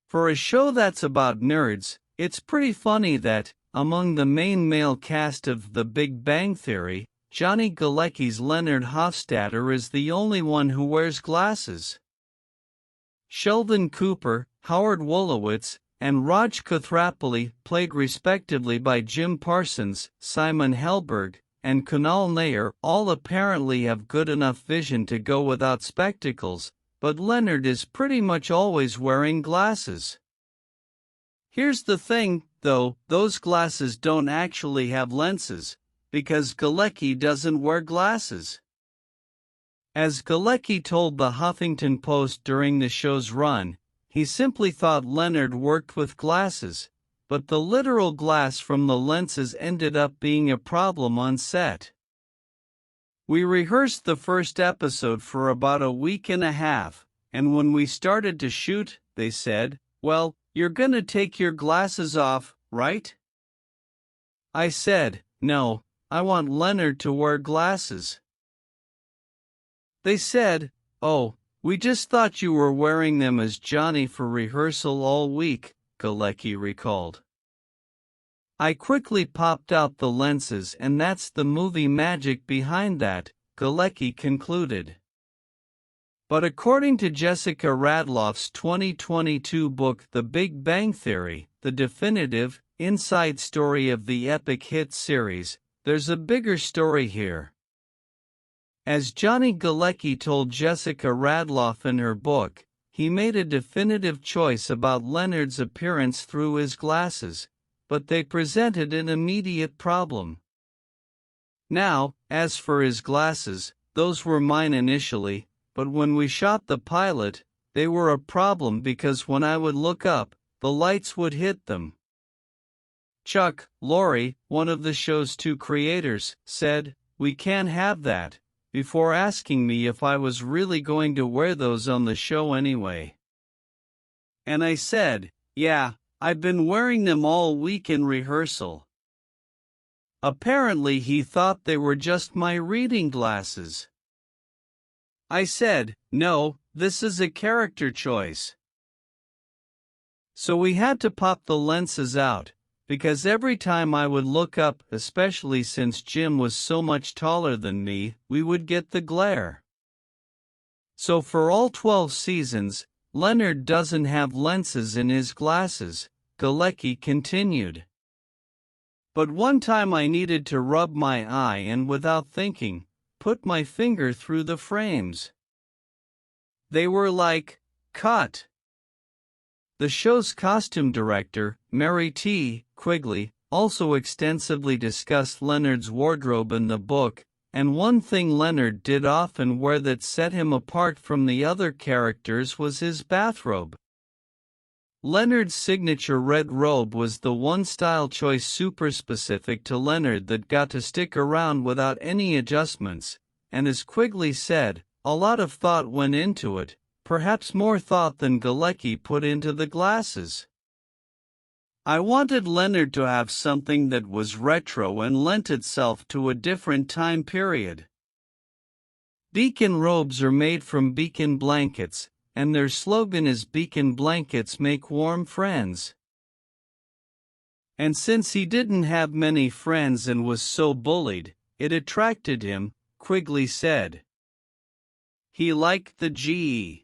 For a show that's about nerds, it's pretty funny that, among the main male cast of The Big Bang Theory, Johnny Galecki's Leonard Hofstadter is the only one who wears glasses. Sheldon Cooper, Howard Wolowitz, and Raj Kothrapali, played respectively by Jim Parsons, Simon Helberg, and Kunal Nair, all apparently have good enough vision to go without spectacles, but Leonard is pretty much always wearing glasses. Here's the thing, though, those glasses don't actually have lenses, because Galecki doesn't wear glasses. As Galecki told the Huffington Post during the show's run, he simply thought Leonard worked with glasses, but the literal glass from the lenses ended up being a problem on set. We rehearsed the first episode for about a week and a half, and when we started to shoot, they said, "Well, you're gonna take your glasses off, right?" I said, "No, I want Leonard to wear glasses." They said, "Oh, we just thought you were wearing them as Johnny for rehearsal all week," Galecki recalled. "I quickly popped out the lenses, and that's the movie magic behind that," Galecki concluded. But according to Jessica Radloff's 2022 book The Big Bang Theory, the definitive, inside story of the epic hit series, there's a bigger story here. As Johnny Galecki told Jessica Radloff in her book, he made a definitive choice about Leonard's appearance through his glasses, but they presented an immediate problem. Now, as for his glasses, those were mine initially, but when we shot the pilot, they were a problem because when I would look up, the lights would hit them. Chuck Lorre, one of the show's two creators, said, "We can't have that," before asking me if I was really going to wear those on the show anyway. And I said, "Yeah, I've been wearing them all week in rehearsal." Apparently he thought they were just my reading glasses. I said, "No, this is a character choice." So we had to pop the lenses out, because every time I would look up, especially since Jim was so much taller than me, we would get the glare. So for all 12 seasons, Leonard doesn't have lenses in his glasses, Galecki continued. But one time I needed to rub my eye and without thinking, put my finger through the frames. They were like, cut. The show's costume director, Mary T. Quigley, also extensively discussed Leonard's wardrobe in the book, and one thing Leonard did often wear that set him apart from the other characters was his bathrobe. Leonard's signature red robe was the one style choice super specific to Leonard that got to stick around without any adjustments, and as Quigley said, a lot of thought went into it, perhaps more thought than Galecki put into the glasses. I wanted Leonard to have something that was retro and lent itself to a different time period. Beacon robes are made from beacon blankets, and their slogan is "Beacon blankets make warm friends." And since he didn't have many friends and was so bullied, it attracted him, Quigley said. He liked the GE.